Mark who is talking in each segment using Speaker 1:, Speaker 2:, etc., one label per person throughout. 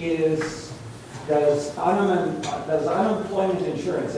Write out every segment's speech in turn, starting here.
Speaker 1: is, does unemployment insurance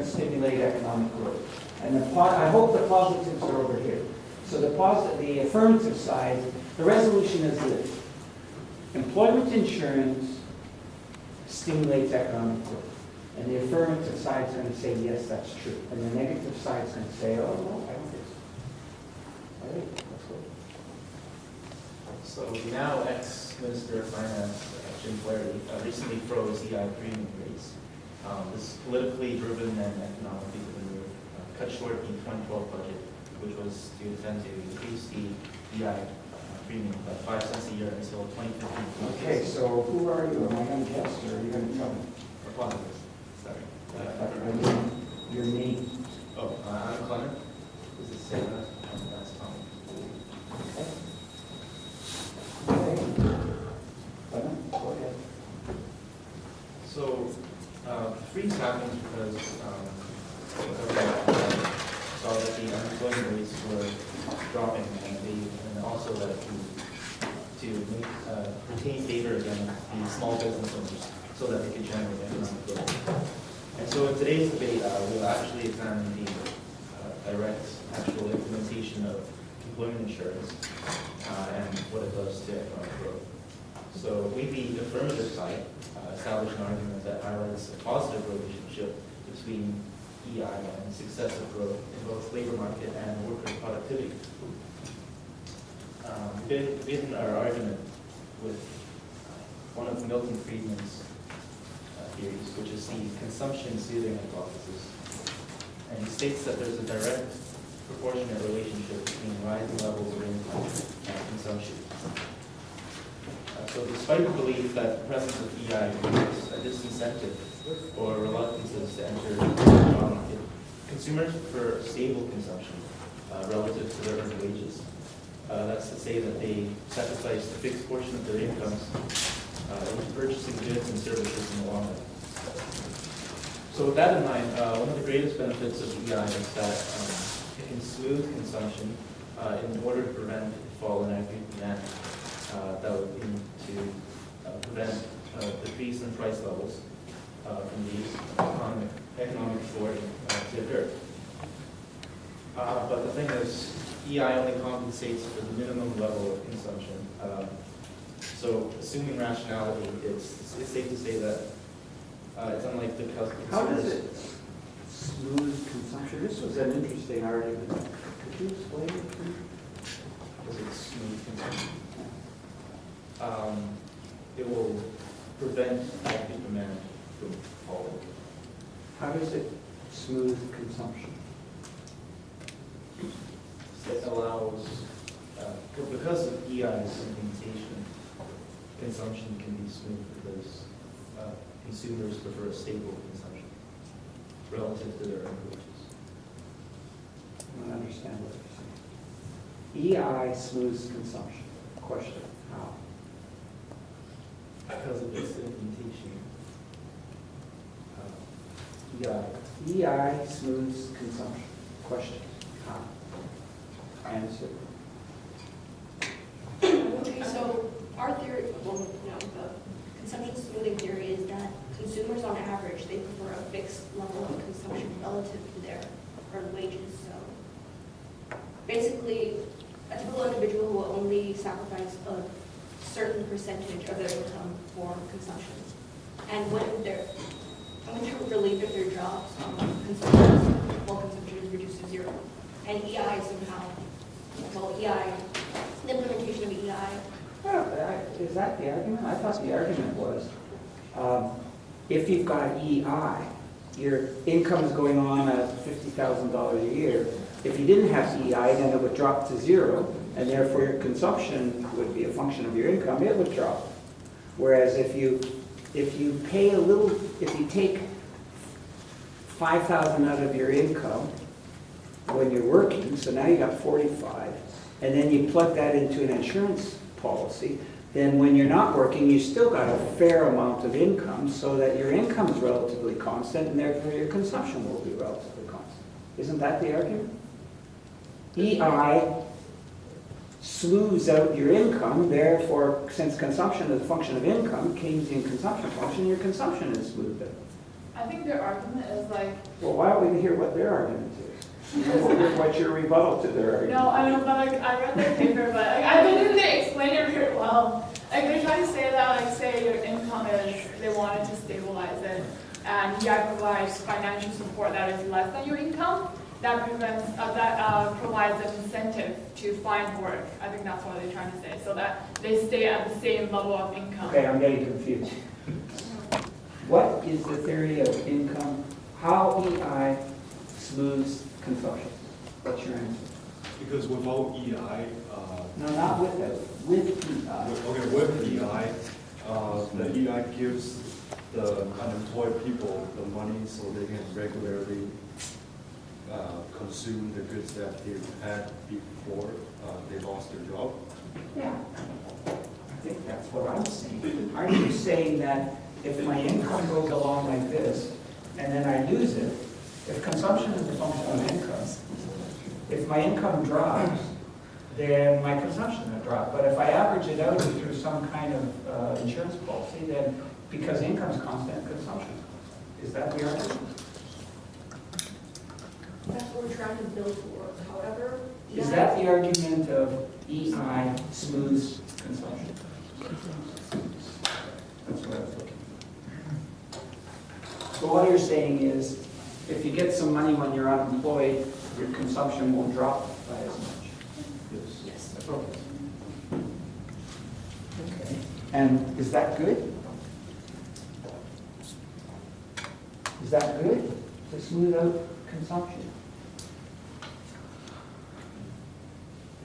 Speaker 1: stimulate economic growth? And I hope the positives are over here. So the affirmative side, the resolution is this. Employment insurance stimulates economic growth. And the affirmative side is going to say, yes, that's true. And the negative side is going to say, oh, no, I don't think so. All right, let's go.
Speaker 2: So now ex-Minister of Finance, Jim Flaherty, recently froze EI premium rates. This politically driven and economically driven move cut short the 2012 budget, which was to intend to increase the EI premium by 5 cents a year until 2015.
Speaker 1: Okay, so who are you? Am I going to guess, or are you going to tell me?
Speaker 2: Or positives, sorry.
Speaker 1: I mean, your name.
Speaker 2: Oh, I'm Clement. This is Sarah. That's Tom.
Speaker 1: Okay. Clement, go ahead.
Speaker 2: So, the freeze happened because the government saw that the unemployment rates were dropping, and also that to retain favor again the small business owners so that they could generate economic growth. And so in today's debate, we'll actually examine the direct actual implementation of employment insurance and what it does to economic growth. So we, the affirmative side, establish an argument that highlights a positive relationship between EI and successive growth in both labor market and worker productivity. Begin our argument with one of Milton Friedman's theories, which is the consumption soothing hypothesis. And he states that there's a direct proportionate relationship between rising levels of income and consumption. So despite the belief that the presence of EI creates a disincentive or reluctances to enter the job market, consumers prefer stable consumption relative to their earned wages. That's to say that they sacrifice a fixed portion of their incomes into purchasing goods and services in the long run. So with that in mind, one of the greatest benefits of EI is that it can smooth consumption in order to prevent fall in aggregate demand. That would mean to prevent decrease in price levels from the economic shortage to occur. But the thing is, EI only compensates for the minimum level of consumption. So assuming rationality, it's safe to say that it's unlike the consumers.
Speaker 1: How does it smooth consumption? This was an interesting argument. Could you explain it to me?
Speaker 2: Does it smooth consumption? It will prevent aggregate demand from falling.
Speaker 1: How does it smooth consumption?
Speaker 2: It allows, because of EI's implementation, consumption can be smooth because consumers prefer a stable consumption relative to their earned wages.
Speaker 1: I don't understand what you're saying. EI smooths consumption. Question, how?
Speaker 2: Because of its implementation.
Speaker 1: EI smooths consumption. Question, how? Answer.
Speaker 3: Okay, so our theory, well, no, the consumption smoothing theory is that consumers on average, they prefer a fixed level of consumption relative to their earned wages. So basically, a typical individual will only sacrifice a certain percentage of their income for consumption. And when they're relieved of their jobs, consumption is reduced to zero. And EI somehow, well, EI, the implementation of EI.
Speaker 1: Well, is that the argument? I thought the argument was, if you've got EI, your income is going on at $50,000 a year. If you didn't have EI, then it would drop to zero, and therefore your consumption would be a function of your income. It would drop. Whereas if you pay a little, if you take $5,000 out of your income when you're working, so now you got 45, and then you plug that into an insurance policy, then when you're not working, you still got a fair amount of income so that your income is relatively constant and therefore your consumption will be relatively constant. Isn't that the argument? EI smooths out your income, therefore, since consumption is a function of income, Keynesian consumption function, your consumption is smoothed out.
Speaker 4: I think their argument is like,
Speaker 1: Well, why don't we hear what their argument is? What's your rebuttal to their argument?
Speaker 4: no, I know, but like, I read their paper, but like, I don't think they explain it very well. Like, they try to say that, like, say your income is, they wanted to stabilize it, and EI provides financial support that is less than your income, that provides an incentive to find work. I think that's what they're trying to say, so that they stay at the same level of income.
Speaker 1: Okay, I'm getting confused. What is the theory of income? How EI smooths consumption? What's your answer?
Speaker 5: Because without EI,
Speaker 1: No, not without, with EI.
Speaker 5: okay, with EI, the EI gives the unemployed people the money so they can regularly consume the goods that they had before they lost their job.
Speaker 1: Yeah. I think that's what I'm saying. Are you saying that if my income goes along like this, and then I lose it, if consumption is a function of income, if my income drops, then my consumption will drop. But if I average it out through some kind of insurance policy, then because income's constant, consumption's constant. Is that the argument?
Speaker 3: That's what we're trying to build towards, however.
Speaker 1: Is that the argument of EI smooths consumption? That's what I was looking for. So what you're saying is, if you get some money when you're unemployed, your consumption won't drop by as much.
Speaker 3: Yes.
Speaker 1: Okay. Okay. And is that good? Is that good to smooth out consumption?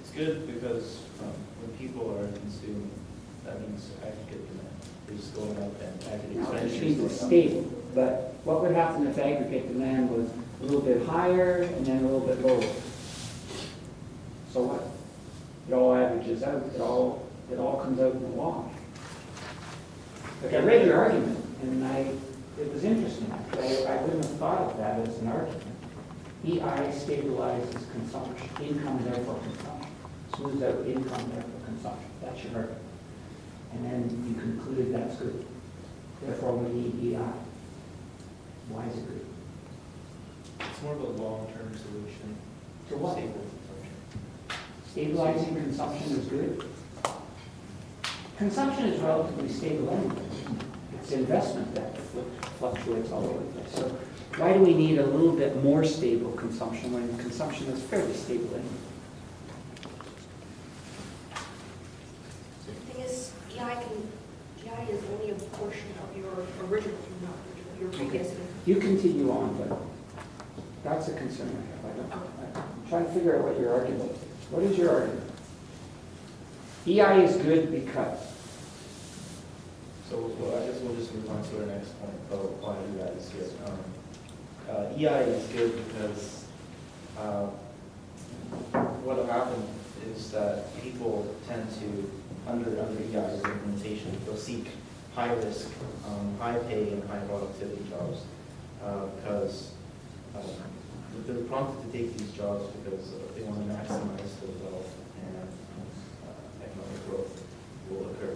Speaker 2: It's good because when people are consuming, that means aggregate demand is going up and aggregate
Speaker 1: Now, it
Speaker 2: expenditures
Speaker 1: means
Speaker 2: is
Speaker 1: it's
Speaker 2: going up.
Speaker 1: stable, but what would happen if aggregate demand was a little bit higher and then a little bit lower? So what? It all averages out, it all comes out in the wash. Like, I read your argument, and it was interesting. I wouldn't have thought of that as an argument. EI stabilizes consumption, income therefore consumption, smooths out income therefore consumption. That's your argument. And then you concluded that's good. Therefore, we need EI. Why is it good?
Speaker 2: It's more of a long-term solution
Speaker 1: To
Speaker 2: to
Speaker 1: what?
Speaker 2: stable consumption.
Speaker 1: Stabilizing consumption is good. Consumption is relatively stable anyway. It's investment that fluctuates all over the place. So why do we need a little bit more stable consumption when consumption is fairly stable anyway?
Speaker 3: The thing is, EI is only a portion of your original, not original, your previous income.
Speaker 1: You continue on, but that's a concern I have. I'm trying to figure out what your argument is. What is your argument? EI is good because.
Speaker 2: So I guess we'll just move on to our next point about why EI is good. EI is good because what will happen is that people tend to, under EI's implementation, they'll seek high risk, high pay and high productivity jobs because they're prompted to take these jobs because they want to maximize their wealth and economic growth will occur.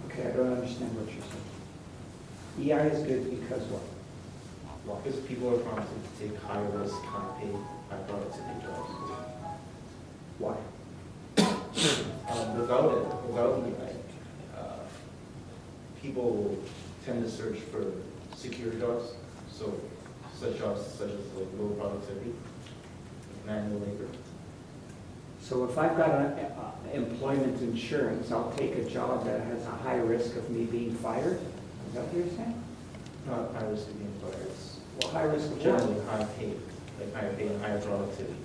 Speaker 1: Okay, I don't understand what you're saying. EI is good because what?
Speaker 2: Because people are prompted to take high risk, high pay, high productivity jobs.
Speaker 1: Why?
Speaker 2: Without EI, people tend to search for secure jobs, so such jobs such as like low productivity, manual labor.
Speaker 1: So if I've got an employment insurance, I'll take a job that has a high risk of me being fired? Is that what you're saying?
Speaker 2: Not high risk of being fired, it's
Speaker 1: Well, high risk of what?
Speaker 2: generally high pay, like higher pay and higher productivity.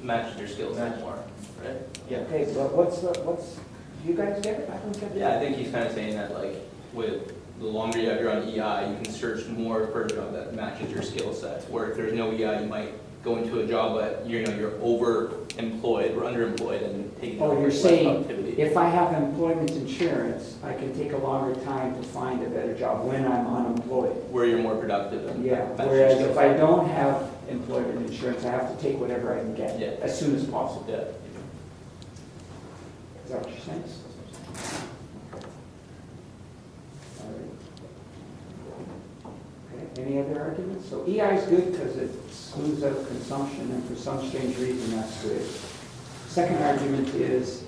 Speaker 6: Matches your skill set more, right?
Speaker 2: Yeah.
Speaker 1: Okay, but do you guys get it? I don't get it.
Speaker 6: Yeah, I think he's kind of saying that like with the longer you're on EI, you can search more for a job that matches your skill sets. Where if there's no EI, you might go into a job but you're overemployed or underemployed and taking
Speaker 1: Oh,
Speaker 6: on
Speaker 1: you're
Speaker 6: less
Speaker 1: saying
Speaker 6: productivity.
Speaker 1: if I have employment insurance, I can take a longer time to find a better job when I'm unemployed.
Speaker 6: Where you're more productive and
Speaker 1: Yeah,
Speaker 6: matches your
Speaker 1: whereas
Speaker 6: skill
Speaker 1: if I
Speaker 6: set.
Speaker 1: don't have employment insurance, I have to take whatever I can get
Speaker 6: Yeah.
Speaker 1: as soon as possible.
Speaker 6: Yeah.
Speaker 1: Is that what you're saying? All right. Okay, any other arguments? So EI is good because it smooths out consumption, and for some strange reason, that's good. Second argument is,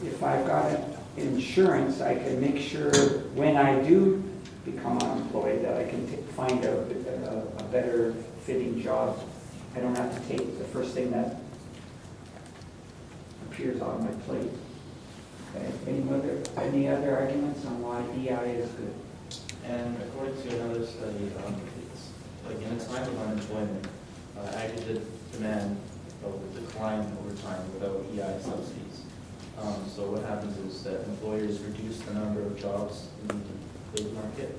Speaker 1: if I've got insurance, I can make sure when I do become unemployed, that I can find a better fitting job. I don't have to take the first thing that appears on my plate. Okay. Any other arguments on why EI is good?
Speaker 2: And according to another study, it's like in a time of unemployment, aggregate demand will decline over time without EI subsidies. So what happens is that employers reduce the number of jobs in the labor market,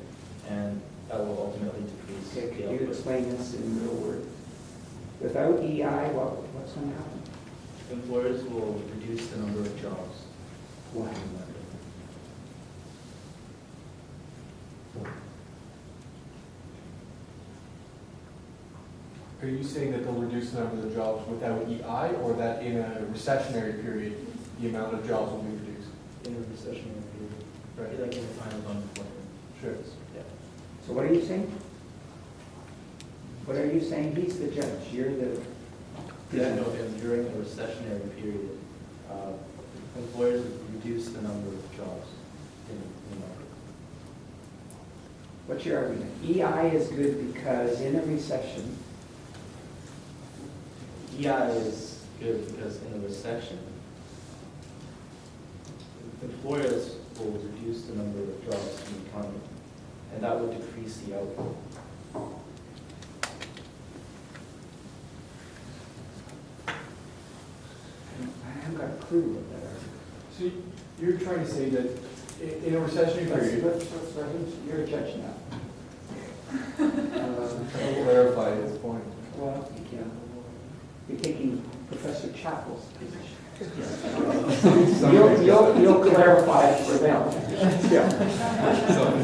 Speaker 2: and that will ultimately decrease
Speaker 1: Okay,
Speaker 2: the
Speaker 1: could you
Speaker 2: output.
Speaker 1: explain this in real words? Without EI, what's going to happen?
Speaker 2: Employers will reduce the number of jobs
Speaker 1: Why?
Speaker 2: in the market.
Speaker 7: Are you saying that they'll reduce the number of jobs without EI, or that in a recessionary period, the amount of jobs will be reduced?
Speaker 2: In a recessionary period, right, like in a time of unemployment.
Speaker 7: Sure.
Speaker 2: Yeah.
Speaker 1: So what are you saying? What are you saying? He's the judge, you're the...
Speaker 2: Yeah, no, and during a recessionary period, employers reduce the number of jobs in the market.
Speaker 1: What's your argument? EI is good because in a recession,
Speaker 2: EI is good because in a recession, employers will reduce the number of jobs in the economy, and that would decrease the output.
Speaker 1: I haven't got a clue what that argument
Speaker 7: So you're trying to say that in a recessionary
Speaker 1: is.
Speaker 7: period,
Speaker 1: You're a judge now.
Speaker 7: to clarify his point.
Speaker 1: Well, yeah. You're taking Professor Chappell's position. You'll clarify it for them.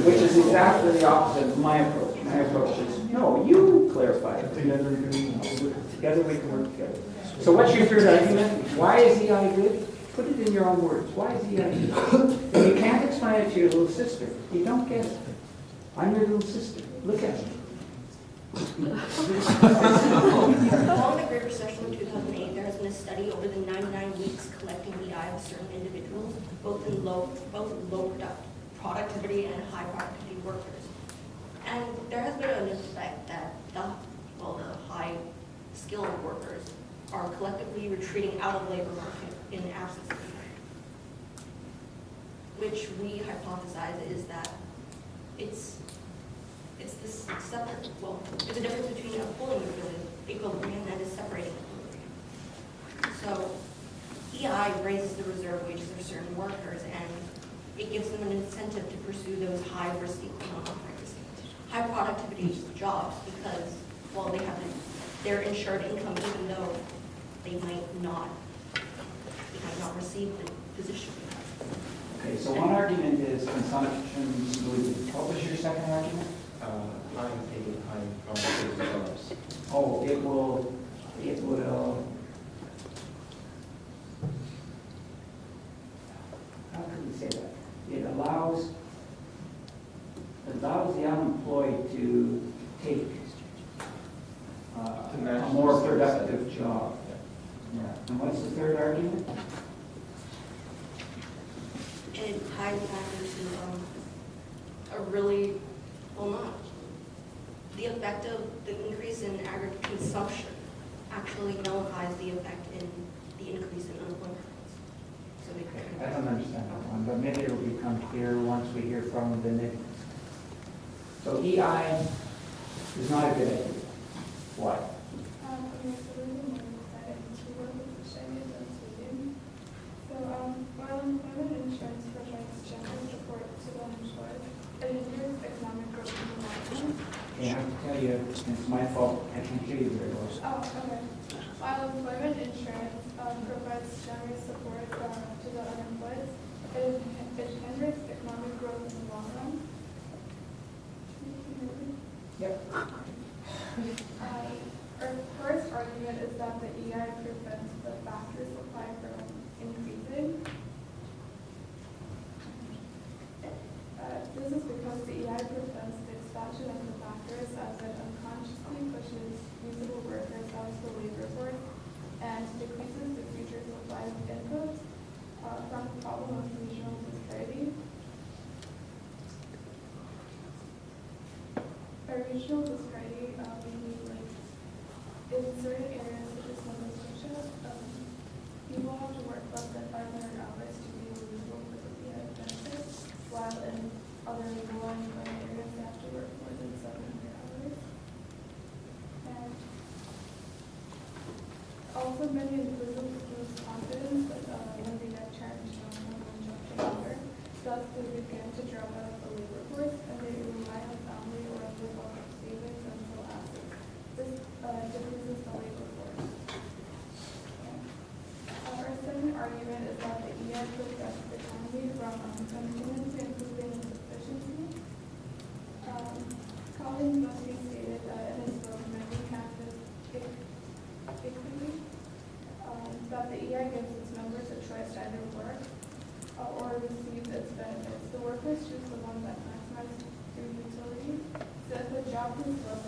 Speaker 1: Which is exactly the opposite of my approach. My approach is, no, you clarify it.
Speaker 7: Together we can.
Speaker 1: Together we can work together. So what's your third argument? Why is EI good? Put it in your own words. Why is EI good? If you can't explain it to your little sister, you don't get it. I'm your little sister. Look at me.
Speaker 3: Following the Great Recession in 2008, there has been a study over the 99 weeks collecting the eye of certain individuals, both low productivity and high productivity workers. And there has been an effect that the high skilled workers are collectively retreating out of the labor market in the absence of EI. Which we hypothesize is that it's this separate, there's a difference between a pulling equilibrium and a separating equilibrium. So EI raises the reserve wages of certain workers, and it gives them an incentive to pursue those high-risk, high productivity jobs because, they have their insured income even though they might not receive the position.
Speaker 1: Okay, so one argument is consumption smoothing. What was your second argument?
Speaker 2: High productivity jobs.
Speaker 1: Oh, it will, how can we say that? It allows the unemployed to take
Speaker 2: To match
Speaker 1: a more
Speaker 2: the
Speaker 1: productive
Speaker 2: percentage.
Speaker 1: job. Yeah. And what's the third argument?
Speaker 3: And it ties back into a really, not. The effect of the increase in aggregate consumption actually nullifies the effect in the increase in unemployment rates. So we
Speaker 1: I don't understand that one, but maybe it'll become clear once we hear from the Nick. So EI is not a good idea. Why?
Speaker 8: While employment insurance provides general support to the unemployed, it hinders economic growth in the long run.
Speaker 1: Okay, I have to tell you, it's my fault. I can't hear you very well.
Speaker 8: Oh, okay. While employment insurance provides generous support to the unemployed, it hinders economic growth in the long run.
Speaker 1: Yep.
Speaker 8: Our first argument is that the EI prevents the factory supply from increasing. regional disparity, we need like, in certain areas such as Nova Scotia, people have to work less than 500 hours to be eligible for the EI benefits, while in other low-income areas they have to work more than 700 hours. And also many individuals lose confidence when they get challenged on one job to another. Thus, they begin to drop out of the labor force and they rely on family or other wealth savings until assets. This decreases the labor force. Our second argument is that the EI protects the economy from maintenance and improving its efficiency. Collins must be stated in his book, Many Campus Equity, that the EI gives its members a choice to either work or receive its benefits. The workers choose the one that maximizes their utility. So if a job is low